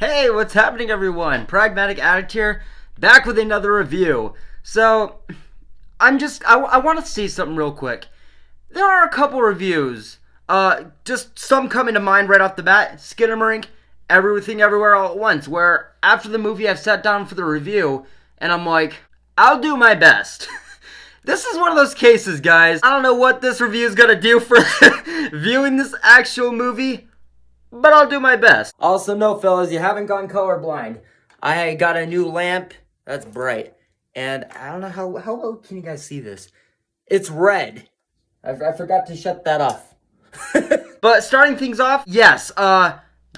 Hey, what's happening everyone? Pragmatic Addict here, back with another review. So, I want to see something real quick. There are a couple reviews, just some coming to mind right off the bat. Skinamarink, Everything Everywhere All at Once, where after the movie I've sat down for the review, and I'm like, I'll do my best. This is one of those cases, guys. I don't know what this review is gonna do for viewing this actual movie, but I'll do my best. Also, no, fellas, you haven't gone colorblind. I got a new lamp that's bright, and I don't know how well can you guys see this? It's red. I forgot to shut that off. But starting things off, yes,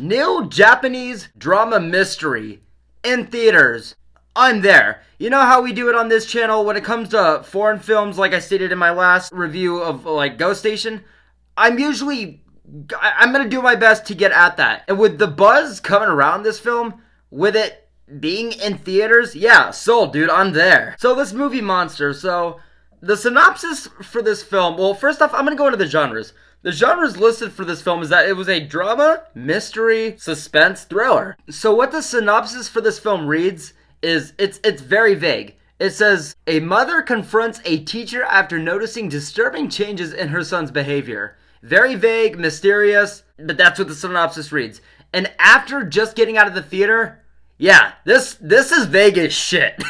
new Japanese drama mystery in theaters. I'm there. You know how we do it on this channel when it comes to foreign films, like I stated in my last review of Ghost Station? I'm gonna do my best to get at that. And with the buzz coming around this film, with it being in theaters, yeah, sold, dude, I'm there. So this movie Monster, so the synopsis for this film, well, first off, I'm gonna go into the genres. The genres listed for this film is that it was a drama, mystery, suspense, thriller. So what the synopsis for this film reads is, it's very vague. It says, a mother confronts a teacher after noticing disturbing changes in her son's behavior. Very vague, mysterious, but that's what the synopsis reads. And after just getting out of the theater, yeah, this is vague as shit.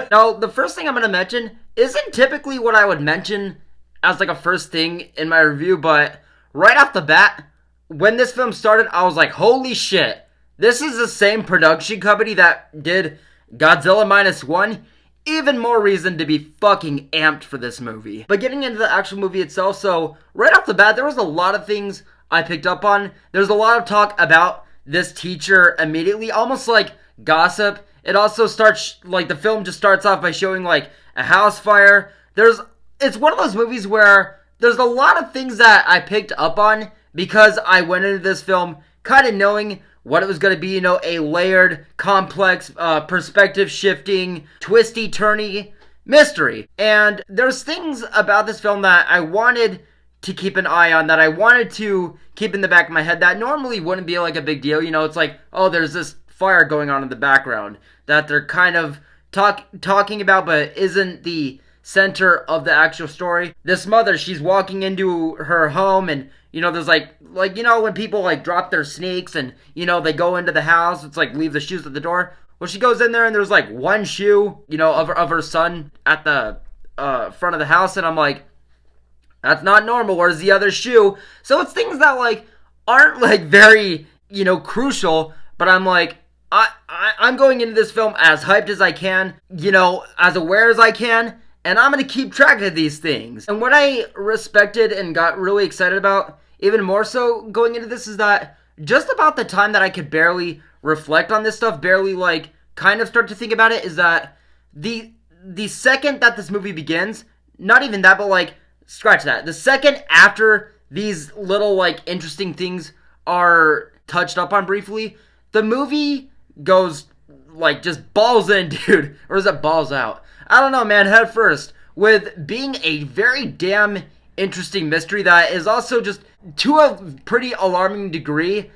Now, the first thing I'm going to mention isn't typically what I would mention as like a first thing in my review, but right off the bat, when this film started, I was like, holy shit, this is the same production company that did Godzilla Minus One. Even more reason to be fucking amped for this movie. But getting into the actual movie itself, so right off the bat, there was a lot of things I picked up on. There's a lot of talk about this teacher immediately, almost like gossip. It also starts, like, the film just starts off by showing, like, a house fire. It's one of those movies where there's a lot of things that I picked up on because I went into this film kind of knowing what it was going to be, a layered, complex, perspective-shifting, twisty-turny mystery. And there's things about this film that I wanted to keep an eye on, that I wanted to keep in the back of my head that normally wouldn't be like a big deal. It's like, oh, there's this fire going on in the background that they're kind of talking about, but isn't the center of the actual story. This mother, she's walking into her home, and there's like when people drop their sneaks and they go into the house, it's like leave the shoes at the door. Well, she goes in there and there's like one shoe of her son at the front of the house, and I'm like, that's not normal. Where's the other shoe? So it's things that aren't very crucial, but I'm like, I'm going into this film as hyped as I can, as aware as I can, and I'm going to keep track of these things. And what I respected and got really excited about, even more so going into this, is that just about the time that I could barely reflect on this stuff, barely kind of start to think about it, is that the second that this movie begins, not even that, but scratch that. The second after these little interesting things are touched up on briefly, the movie goes just balls in, dude. Or is it balls out? I don't know, man, head first, with being a very damn interesting mystery that is also just to a pretty alarming degree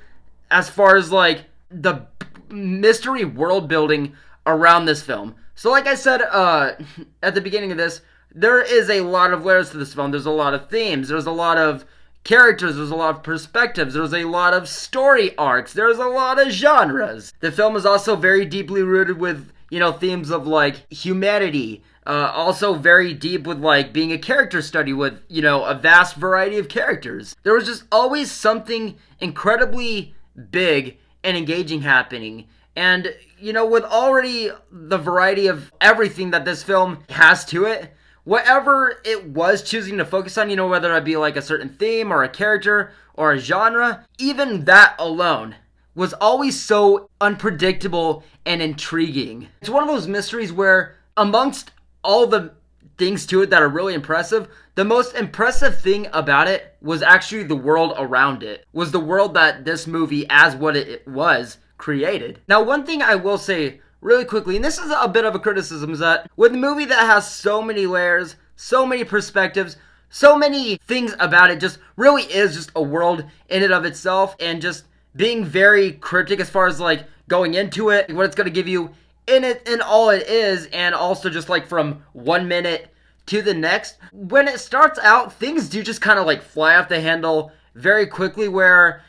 as far as the mystery world building around this film. So like I said at the beginning of this, there is a lot of layers to this film. There's a lot of themes, there's a lot of characters, there's a lot of perspectives, there's a lot of story arcs, there's a lot of genres. The film is also very deeply rooted with themes of humanity, also very deep with being a character study with a vast variety of characters. There was just always something incredibly big and engaging happening, and with already the variety of everything that this film has to it, whatever it was choosing to focus on, whether it be a certain theme or a character or a genre, even that alone was always so unpredictable and intriguing. It's one of those mysteries where, amongst all the things to it that are really impressive, the most impressive thing about it was actually the world around it, was the world that this movie, as what it was, created. Now, one thing I will say really quickly, and this is a bit of a criticism, is that with a movie that has so many layers, so many perspectives, so many things about it, just really is just a world in and of itself, and just being very cryptic as far as like going into it, what it's going to give you in it and all it is, and also just like from 1 minute to the next. When it starts out, things do just kind of like fly off the handle very quickly, where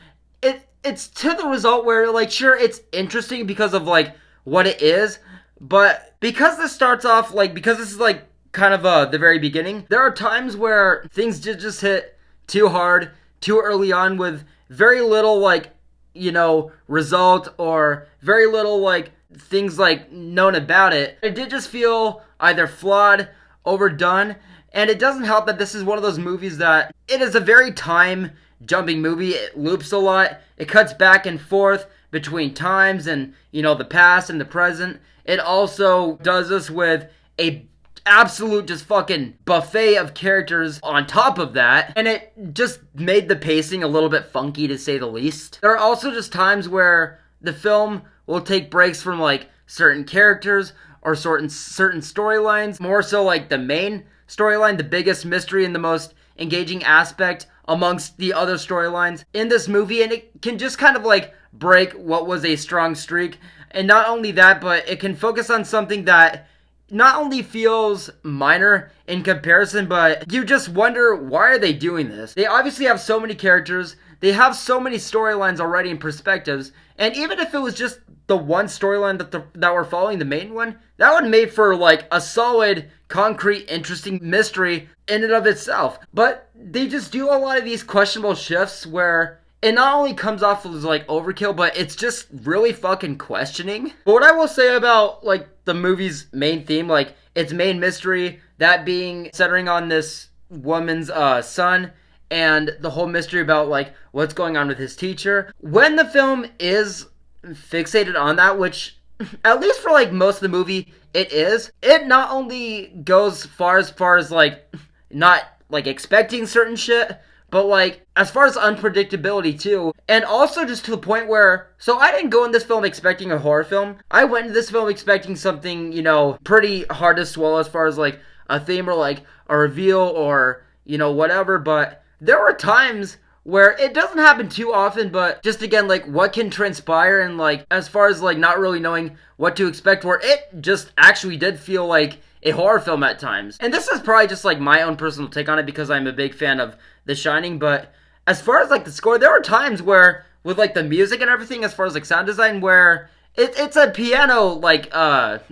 it's to the result where like, sure, it's interesting because of like what it is, but because this starts off like, because this is like kind of the very beginning, there are times where things did just hit too hard too early on with very little like, you know, result or very little like things like known about it. It did just feel either flawed, overdone, and it doesn't help that this is one of those movies that it is a very time jumping movie. It loops a lot. It cuts back and forth between times and, you know, the past and the present. It also does this with a absolute just fucking buffet of characters on top of that, and it just made the pacing a little bit funky, to say the least. There are also just times where the film will take breaks from like certain characters or certain storylines, more so like the main storyline, the biggest mystery and the most engaging aspect amongst the other storylines in this movie, and it can just kind of like break what was a strong streak. And not only that, but it can focus on something that not only feels minor in comparison, but you just wonder, why are they doing this? They obviously have so many characters, they have so many storylines already and perspectives, and even if it was just the one storyline that we're following, the main one, that would make for like a solid, concrete, interesting mystery in and of itself. But they just do a lot of these questionable shifts where it not only comes off as like overkill, but it's just really fucking questioning. But what I will say about like the movie's main theme, like its main mystery, that being centering on this woman's son, and the whole mystery about like what's going on with his teacher. When the film is fixated on that, which at least for like most of the movie it is, it not only goes far as like not like expecting certain shit, but like as far as unpredictability too, and also just to the point where, so I didn't go in this film expecting a horror film. I went into this film expecting something, you know, pretty hard to swallow as far as like a theme or like a reveal or, you know, whatever. But there were times where it doesn't happen too often, but just again, like what can transpire, and like as far as like not really knowing what to expect, where it just actually did feel like a horror film at times. And this is probably just like my own personal take on it because I'm a big fan of The Shining, but as far as like the score, there were times where with like the music and everything, as far as like sound design, where it's a piano like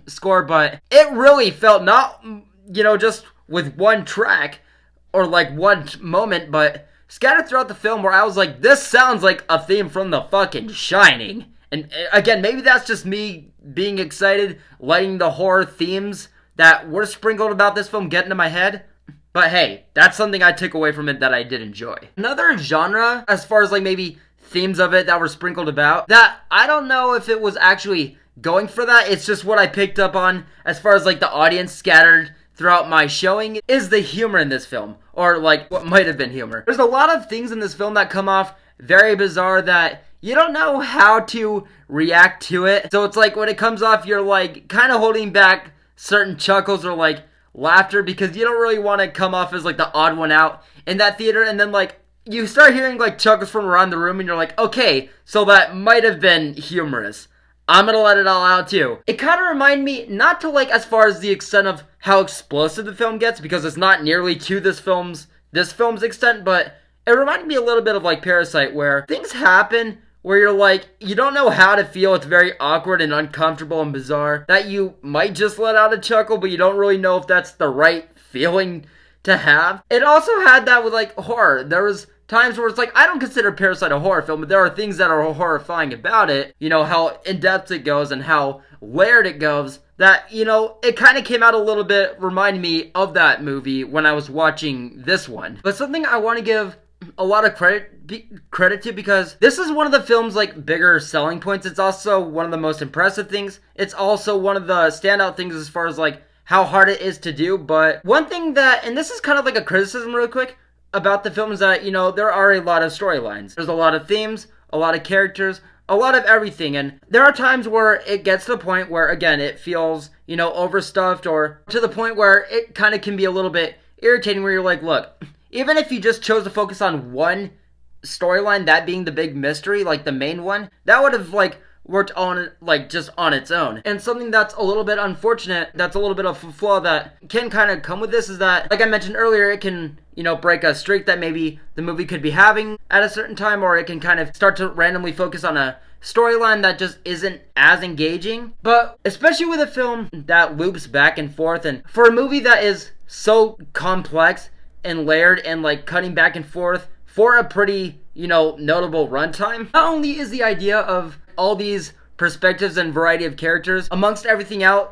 score, but it really felt not, you know, just with one track or like one moment, but scattered throughout the film, where I was like, this sounds like a theme from the fucking Shining. And again, maybe that's just me being excited, letting the horror themes that were sprinkled about this film get into my head. But hey, that's something I took away from it that I did enjoy. Another genre, as far as like maybe themes of it that were sprinkled about, that I don't know if it was actually going for that, it's just what I picked up on as far as like the audience scattered throughout my showing, is the humor in this film, or like what might have been humor. There's a lot of things in this film that come off very bizarre that you don't know how to react to it. So it's like when it comes off, you're like kind of holding back certain chuckles or like laughter because you don't really want to come off as like the odd one out in that theater. And then like you start hearing like chuckles from around the room and you're like, okay, so that might have been humorous. I'm gonna let it all out too. It kind of reminded me, not to like as far as the extent of how explosive the film gets, because it's not nearly to this film's extent, but it reminded me a little bit of like Parasite, where things happen where you're like, you don't know how to feel, it's very awkward and uncomfortable and bizarre, that you might just let out a chuckle, but you don't really know if that's the right feeling to have. It also had that with like horror. There was times where it's like, I don't consider Parasite a horror film, but there are things that are horrifying about it. You know, how in-depth it goes and how layered it goes, that, you know, it kind of came out a little bit, reminding me of that movie when I was watching this one. But something I want to give a lot of credit to, because this is one of the film's like bigger selling points. It's also one of the most impressive things. It's also one of the standout things as far as like how hard it is to do. But one thing that, and this is kind of like a criticism real quick about the film, is that, you know, there are a lot of storylines. There's a lot of themes, a lot of characters, a lot of everything. And there are times where it gets to the point where, again, it feels, you know, overstuffed, or to the point where it kind of can be a little bit irritating, where you're like, look, even if you just chose to focus on one storyline, that being the big mystery, like the main one, that would have like worked on like just on its own. And something that's a little bit unfortunate, that's a little bit of a flaw that can kind of come with this, is that, like I mentioned earlier, it can, you know, break a streak that maybe the movie could be having at a certain time, or it can kind of start to randomly focus on a storyline that just isn't as engaging. But especially with a film that loops back and forth, and for a movie that is so complex and layered and like cutting back and forth for a pretty, you know, notable runtime, not only is the idea of all these perspectives and variety of characters amongst everything else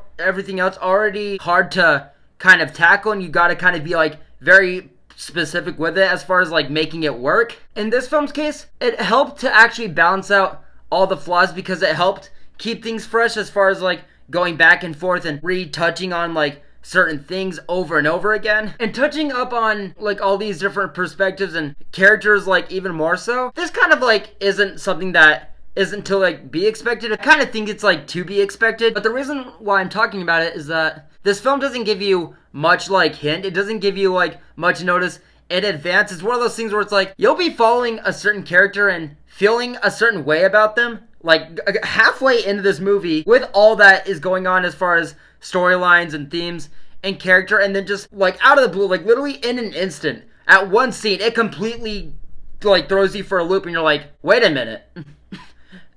already hard to kind of tackle, and you gotta kind of be like very specific with it as far as like making it work. In this film's case, it helped to actually balance out all the flaws, because it helped keep things fresh as far as like going back and forth and retouching on like certain things over and over again, and touching up on like all these different perspectives and characters like even more so. This kind of like isn't something that isn't to like be expected. I kind of think it's like to be expected, but the reason why I'm talking about it is that this film doesn't give you much like hint. It doesn't give you like much notice in advance. It's one of those things where it's like you'll be following a certain character and feeling a certain way about them like halfway into this movie with all that is going on as far as storylines and themes and character, and then just like out of the blue, like literally in an instant, at one scene, it completely like throws you for a loop, and you're like, wait a minute.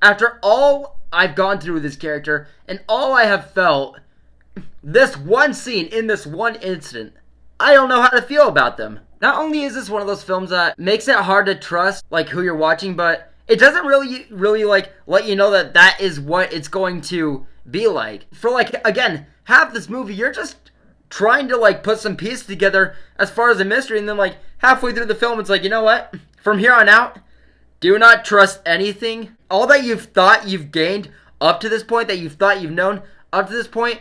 After all I've gone through with this character and all I have felt, this one scene in this one instant, I don't know how to feel about them. Not only is this one of those films that makes it hard to trust like who you're watching, but it doesn't really like let you know that that is what it's going to be like. For like, again, half this movie, you're just trying to like put some pieces together as far as a mystery, and then like halfway through the film, it's like, you know what? From here on out, do not trust anything. All that you've thought you've gained up to this point, that you've thought you've known up to this point,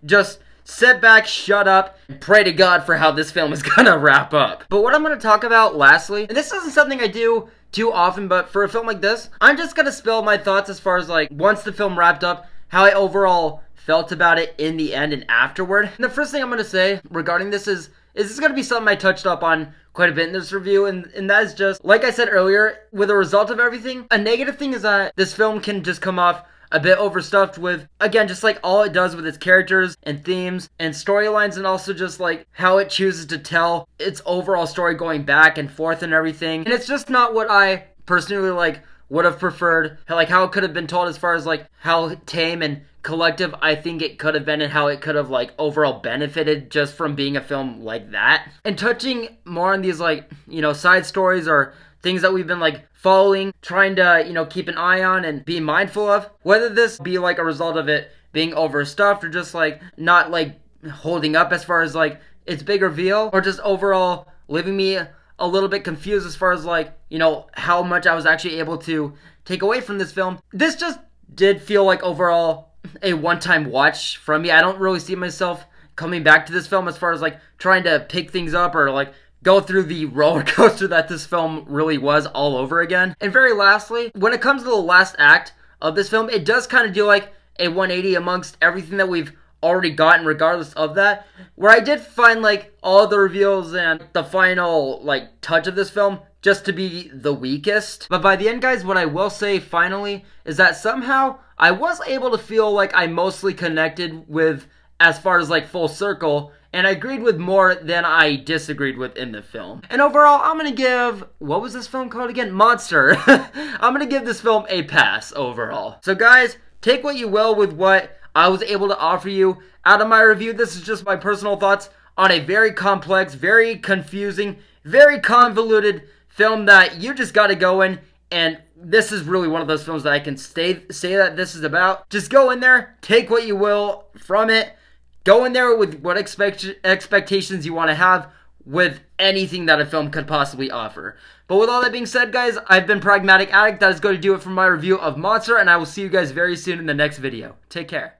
just sit back, shut up, and pray to God for how this film is gonna wrap up. But what I'm gonna talk about lastly, and this isn't something I do too often, but for a film like this, I'm just gonna spill my thoughts as far as like once the film wrapped up, how I overall felt about it in the end and afterward. And the first thing I'm gonna say regarding this is this gonna be something I touched up on quite a bit in this review, and that is just, like I said earlier, with the result of everything, a negative thing is that this film can just come off a bit overstuffed with, again, just like all it does with its characters and themes and storylines, and also just like how it chooses to tell its overall story going back and forth and everything. And it's just not what I personally like would have preferred, like how it could have been told, as far as like how tame and collective I think it could have been, and how it could have like overall benefited just from being a film like that. And touching more on these like, you know, side stories or things that we've been like following, trying to, you know, keep an eye on and be mindful of, whether this be like a result of it being overstuffed or just like not like holding up as far as like its big reveal, or just overall leaving me a little bit confused as far as like, you know, how much I was actually able to take away from this film. This just did feel like overall a one-time watch from me. I don't really see myself coming back to this film as far as like trying to pick things up or like go through the roller coaster that this film really was all over again. And very lastly, when it comes to the last act of this film, it does kind of do like a 180 amongst everything that we've already gotten regardless of that, where I did find like all the reveals and the final like touch of this film just to be the weakest. But by the end, guys, what I will say finally is that somehow I was able to feel like I mostly connected with, as far as like full circle, and I agreed with more than I disagreed with in the film. And overall, I'm gonna give, what was this film called again? Monster. I'm gonna give this film a pass overall. So guys, take what you will with what I was able to offer you out of my review. This is just my personal thoughts on a very complex, very confusing, very convoluted film that you just gotta go in, and this is really one of those films that I can say that this is about. Just go in there, take what you will from it, go in there with what expectations you want to have with anything that a film could possibly offer. But with all that being said, guys, I've been Pragmatic Addict. That is going to do it for my review of Monster, and I will see you guys very soon in the next video. Take care.